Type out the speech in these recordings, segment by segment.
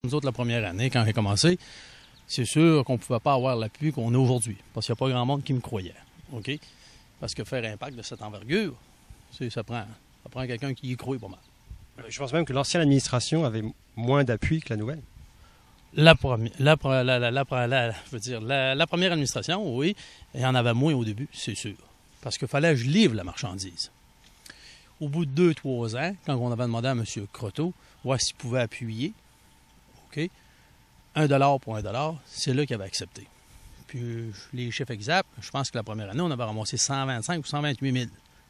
Nous autres, la première année, quand j'ai commencé, c'est sûr qu'on ne pouvait pas avoir l'appui qu'on a aujourd'hui, parce qu'il n'y a pas grand monde qui me croyait. OK? Parce que faire un parc de cette envergure, ça prend quelqu'un qui y croit pas mal. Je pense même que l'ancienne administration avait moins d'appui que la nouvelle. La première administration, oui, il y en avait moins au début, c'est sûr. Parce qu'il fallait que je livre la marchandise. Au bout de 2-3 ans, quand on avait demandé à M. Croteau, voir s'il pouvait appuyer, OK, 1$ pour 1$, c'est là qu'il avait accepté. Puis les chiffres exacts, je pense que la première année, on avait ramassé 125 ou 128 000.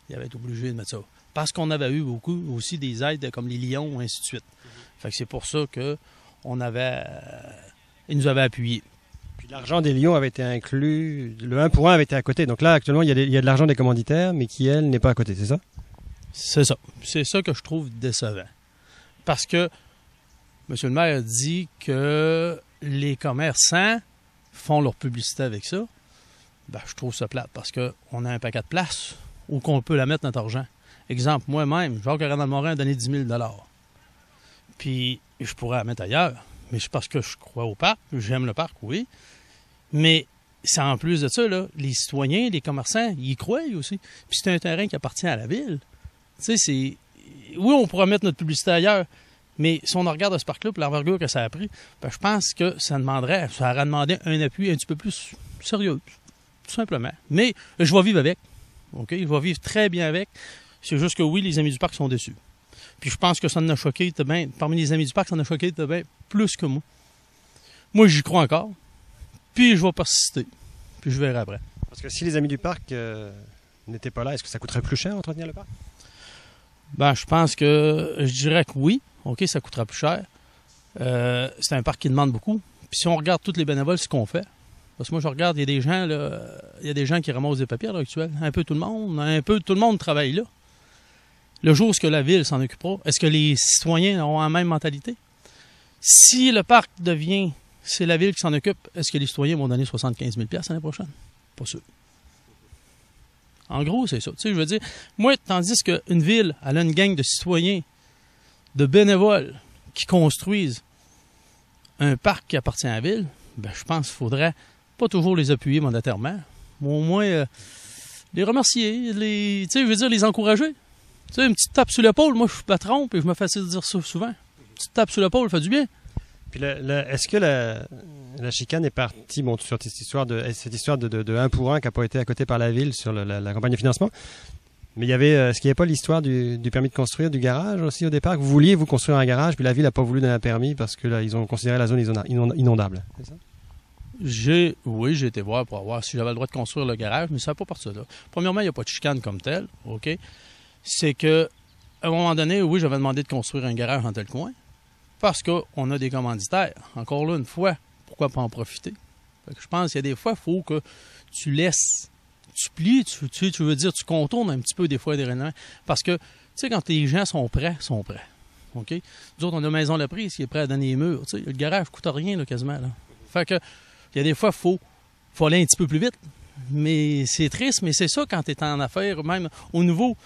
Il avait été obligé de mettre ça. Parce qu'on avait eu beaucoup aussi des aides comme les Lions, ainsi de suite. Fait que c'est pour ça que ils nous avaient appuyés. Puis l'argent des Lions avait été inclus, le 1 pour 1 avait été à côté. Donc là, actuellement, il y a de l'argent des commanditaires, mais qui, elle, n'est pas à côté, c'est ça? C'est ça. C'est ça que je trouve décevant. Parce que M. le maire a dit que les commerçants font leur publicité avec ça. Ben, je trouve ça plate parce qu'on a un paquet de places où on peut la mettre notre argent. Exemple, moi-même, Jacques-Randal-Morin a donné 10 000 $. Puis, je pourrais la mettre ailleurs. Mais c'est parce que je crois au parc. J'aime le parc, oui. Mais c'est en plus de ça, là, les citoyens, les commerçants, ils y croient aussi. Puis c'est un terrain qui appartient à la ville. Tu sais, c'est... Oui, on pourra mettre notre publicité ailleurs, mais si on regarde ce parc-là, pour l'envergure que ça a pris, ben, je pense que ça aurait demandé un appui un petit peu plus sérieux, tout simplement. Mais je vais vivre avec. OK? Je vais vivre très bien avec. C'est juste que oui, les amis du parc sont déçus. Puis je pense que ça en a choqué, parmi les amis du parc, ça en a choqué plus que moi. Moi, j'y crois encore. Puis je vais persister. Puis je verrai après. Parce que si les amis du parc n'étaient pas là, est-ce que ça coûterait plus cher entretenir le parc? Ben, je pense que je dirais que oui. OK, ça coûtera plus cher. C'est un parc qui demande beaucoup. Puis si on regarde tous les bénévoles, ce qu'on fait. Parce que moi, je regarde, il y a des gens, là, il y a des gens qui ramassent des papiers à l'heure actuelle. Un peu tout le monde travaille là. Le jour où la ville s'en occupera, est-ce que les citoyens auront la même mentalité? Si le parc c'est la ville qui s'en occupe, est-ce que les citoyens vont donner 75 000 $ l'année prochaine? Pas sûr. En gros, c'est ça. Tu sais, je veux dire, moi, tandis qu'une ville, elle a une gang de citoyens, de bénévoles qui construisent un parc qui appartient à la ville, ben, je pense qu'il faudrait pas toujours les appuyer monétairement, mais au moins les remercier, tu sais, je veux dire, les encourager. Tu sais, une petite tape sur l'épaule, moi, je suis patron, puis je me fais dire ça souvent. Une petite tape sur l'épaule, ça fait du bien. Puis est-ce que la chicane est partie sur cette histoire de 1 pour 1 qui n'a pas été accoté par la ville sur la campagne de financement? Mais est-ce qu'il n'y avait pas l'histoire du permis de construire, du garage aussi au départ? Vous vouliez vous construire un garage, puis la ville n'a pas voulu donner un permis parce que là, ils ont considéré la zone inondable. C'est ça? Oui, j'ai été voir pour voir si j'avais le droit de construire le garage, mais ça n'a pas parti de là. Premièrement, il n'y a pas de chicane comme telle, OK? C'est que à un moment donné, oui, j'avais demandé de construire un garage dans tel coin parce qu'on a des commanditaires. Encore là, une fois, pourquoi pas en profiter? Fait que je pense qu'il y a des fois, il faut que tu laisses, tu plies, tu veux dire, tu contournes un petit peu des fois des règlements. Parce que, tu sais, quand les gens sont prêts, OK? Nous autres, on a Maison La Prise qui est prêt à donner les murs. Tu sais, le garage ne coûte rien, là, quasiment. Là. Fait que, il y a des fois, il faut aller un petit peu plus vite. Mais c'est triste, mais c'est ça quand tu es en affaires, même au nouveau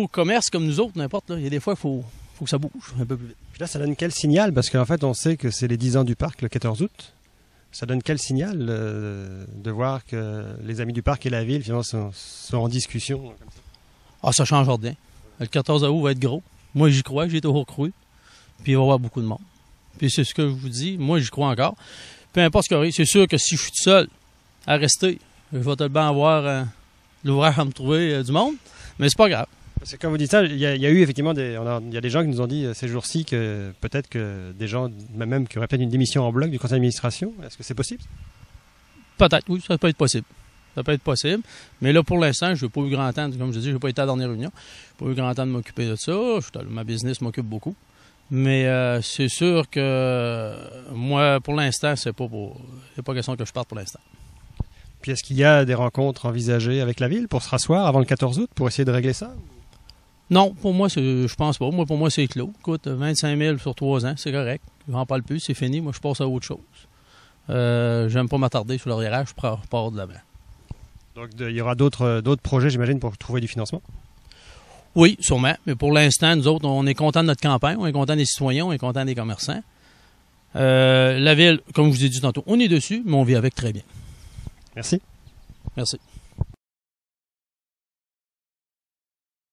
commerce comme nous autres, n'importe, là, il y a des fois, il faut que ça bouge un peu plus vite. Puis là, ça donne quel signal? Parce qu'en fait, on sait que c'est les 10 ans du parc, le 14 août. Ça donne quel signal de voir que les amis du parc et la ville, finalement, sont en discussion? Comme ça? Ah, ça change rien. Le 14 août va être gros. Moi, j'y crois, j'ai été recru. Puis il va y avoir beaucoup de monde. Puis c'est ce que je vous dis, moi, j'y crois encore. Peu importe ce qu'il y aura, c'est sûr que si je suis tout seul à rester, je vais tellement avoir l'ouvrage à me trouver du monde. Mais c'est pas grave. Parce que quand vous dites ça, il y a eu effectivement il y a des gens qui nous ont dit ces jours-ci que peut-être que des gens, même qui auraient peut-être une démission en bloc du conseil d'administration. Est-ce que c'est possible? Peut-être, oui, ça peut être possible. Ça peut être possible. Mais là, pour l'instant, je n'ai pas eu grand temps, comme je dis, je n'ai pas été à la dernière réunion. Je n'ai pas eu grand temps de m'occuper de ça. Ma business m'occupe beaucoup. Mais c'est sûr que moi, pour l'instant, c'est pas question que je parte pour l'instant. Puis est-ce qu'il y a des rencontres envisagées avec la ville pour se rasseoir avant le 14 août pour essayer de régler ça? Non, pour moi, je pense pas. Pour moi, c'est clos. Écoute, 25 000 sur 3 ans, c'est correct. Je n'en parle plus, c'est fini. Moi, je passe à autre chose. J'aime pas m'attarder sur l'arrière, je pars de l'avant. Donc, il y aura d'autres projets, j'imagine, pour trouver du financement? Oui, sûrement. Mais pour l'instant, nous autres, on est contents de notre campagne, on est contents des citoyens, on est contents des commerçants. La ville, comme je vous ai dit tantôt, on est dessus, mais on vit avec très bien. Merci. Merci.